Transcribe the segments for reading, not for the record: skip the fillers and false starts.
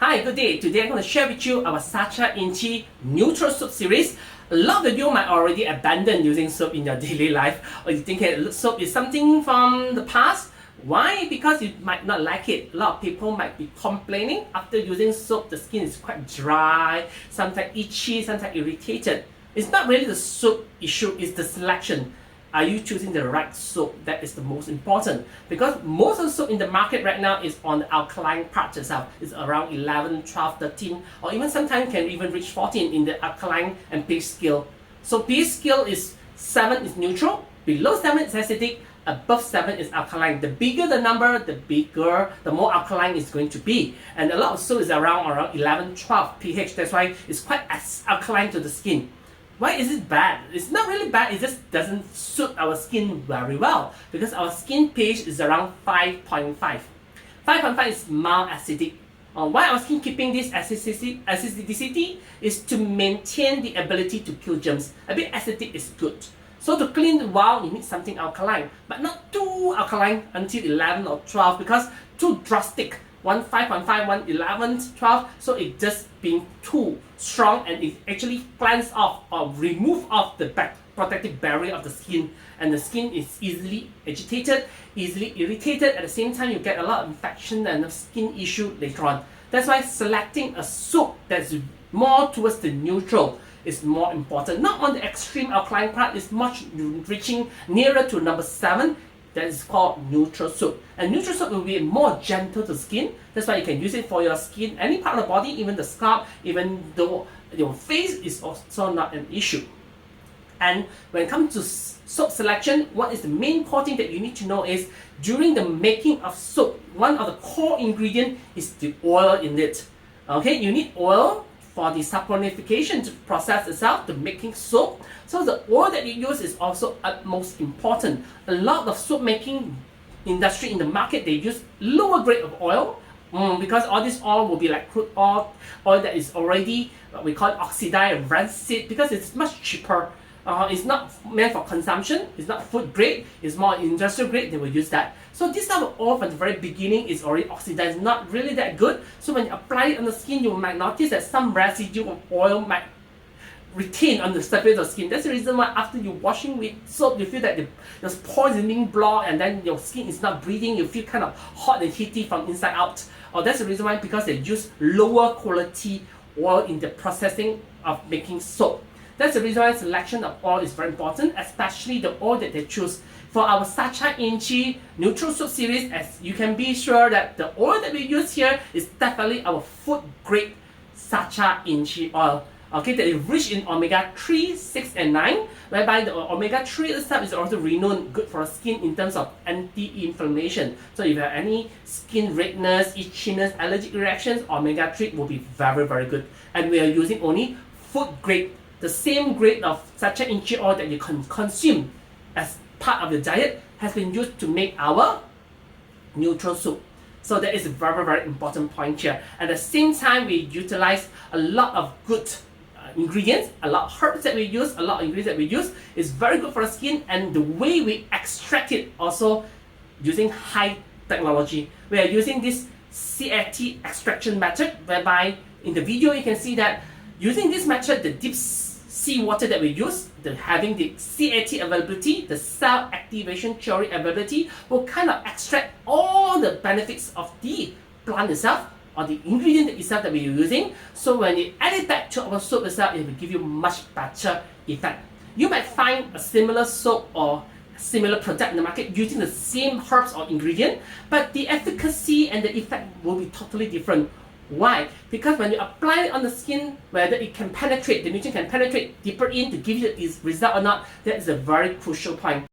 Hi, good day. Today I'm going to share with you our Sacha Inchi neutral soap series. A lot of you might already abandon using soap in your daily life, or you think soap is something from the past. Why? Because you might not like it. A lot of people might be complaining after using soap, the skin is quite dry, sometimes itchy, sometimes irritated. It's not really the soap issue, it's the selection. Are you choosing the right soap? That is the most important, because most of the soap in the market right now is on the alkaline part itself. It's around 11, 12, 13, or even sometimes can even reach 14 in the alkaline and pH scale. So pH scale is 7 is neutral, below 7 is acidic, above 7 is alkaline. The bigger the number, the more alkaline it's going to be. And a lot of soap is around 11, 12 pH. That's why it's quite alkaline to the skin. Why is it bad? It's not really bad, it just doesn't suit our skin very well, because our skin pH is around 5.5. 5.5 is mild acidic. Why our skin keeping this acidicity is to maintain the ability to kill germs. A bit acidic is good. So to clean the wall, you need something alkaline, but not too alkaline until 11 or 12, because too drastic. One 5.5, one 11, 12, so it just being too strong, and it actually cleanse off or remove off the protective barrier of the skin, and the skin is easily agitated, easily irritated. At the same time, you get a lot of infection and skin issue later on. That's why selecting a soap that's more towards the neutral is more important. Not on the extreme alkaline part, is much reaching nearer to number 7. That is called neutral soap. And neutral soap will be more gentle to skin. That's why you can use it for your skin, any part of the body, even the scalp, even though your face is also not an issue. And when it comes to soap selection, what is the main core thing that you need to know is, during the making of soap, one of the core ingredients is the oil in it. Okay, you need oil for the saponification process itself, to making soap. So the oil that you use is also utmost important. A lot of soap making industry in the market, they use lower grade of oil, because all this oil will be like crude oil that is already, we call it oxidized, rancid, because it's much cheaper. It's not meant for consumption, it's not food grade, it's more industrial grade, they will use that. So this type of oil from the very beginning is already oxidized, not really that good. So when you apply it on the skin, you might notice that some residue of oil might retain on the surface of the skin. That's the reason why after you washing with soap, you feel that there's poisoning block, and then your skin is not breathing, you feel kind of hot and heaty from inside out. Or that's the reason why, because they use lower quality oil in the processing of making soap. That's the reason why selection of oil is very important, especially the oil that they choose. For our Sacha Inchi neutral soap series, as you can be sure that the oil that we use here is definitely our food grade Sacha Inchi oil. Okay, that is rich in omega-3, 6, and 9, whereby the omega-3 itself is also renowned good for skin in terms of anti-inflammation. So if you have any skin redness, itchiness, allergic reactions, omega-3 will be very, very good. And we are using only food grade, the same grade of Sacha Inchi oil that you can consume as part of your diet has been used to make our neutral soap. So that is a very, very important point here. At the same time, we utilize a lot of good ingredients, a lot of herbs that we use, a lot of ingredients that we use is very good for the skin, and the way we extract it also using high technology. We are using this CAT extraction method, whereby in the video you can see that using this method, the deep sea water that we use, having the CAT availability, the cell activation theory availability, will kind of extract all the benefits of the plant itself, or the ingredient itself that we are using. So when you add it back to our soap itself, it will give you much better effect. You might find a similar soap or similar product in the market using the same herbs or ingredient, but the efficacy and the effect will be totally different. Why? Because when you apply it on the skin, whether it can penetrate, the nutrient can penetrate deeper in to give you this result or not, that is a very crucial point.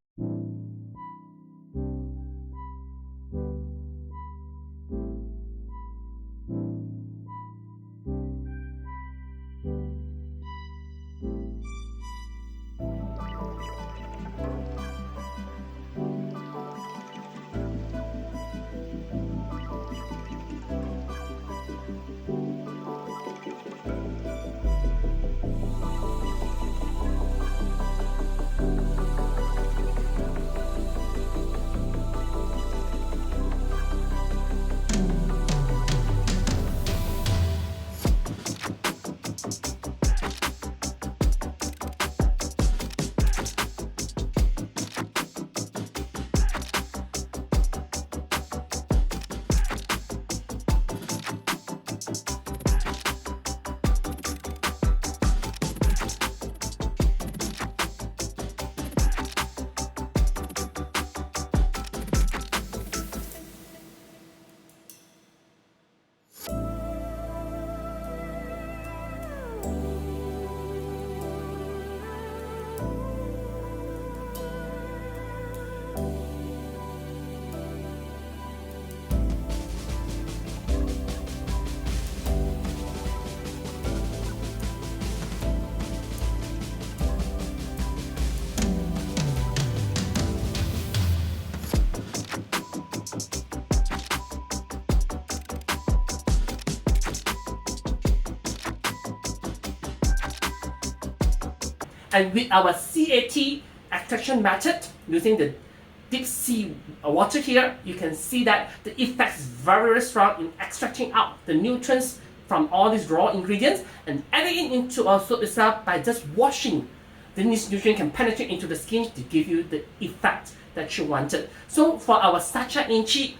And with our CAT extraction method, using the deep sea water here, you can see that the effect is very, very strong in extracting out the nutrients from all these raw ingredients and adding it into our soap itself. By just washing, then this nutrient can penetrate into the skin to give you the effect that you wanted. So for our Sacha Inchi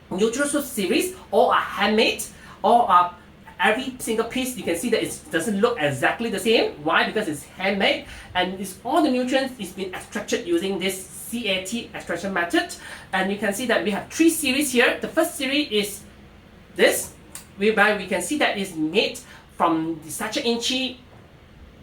Neutral Soap series, all are handmade, all are every single piece. You can see that it doesn't look exactly the same. Why? Because it's handmade, and it's all the nutrients is being extracted using this CAT extraction method. And you can see that we have 3 series here. The first series is this, whereby we can see that it's made from the Sacha Inchi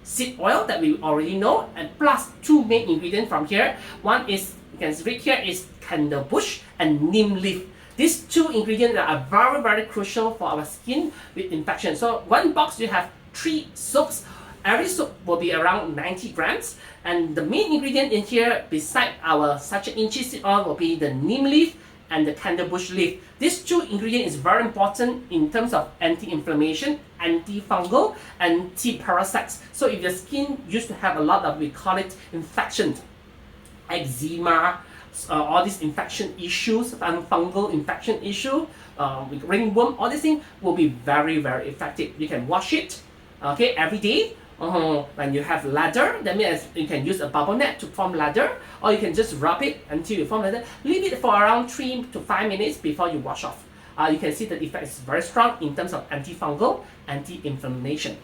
seed oil that we already know, and plus 2 main ingredients from here. One is, you can read here, is candlebush and neem leaf. These 2 ingredients are very, very crucial for our skin with infection. So one box you have 3 soaps. Every soap will be around 90 grams. And the main ingredient in here, beside our Sacha Inchi seed oil, will be the neem leaf and the candlebush leaf. These 2 ingredients is very important in terms of anti-inflammation, antifungal, anti-parasites. So if your skin used to have a lot of, we call it infections, eczema, all these infection issues, fungal infection issue, with ringworm, all these things will be very, very effective. You can wash it, okay, every day. When you have lather, that means you can use a bubble net to form lather, or you can just rub it until you form lather. Leave it for around 3 to 5 minutes before you wash off. You can see the effect is very strong in terms of antifungal, anti-inflammation.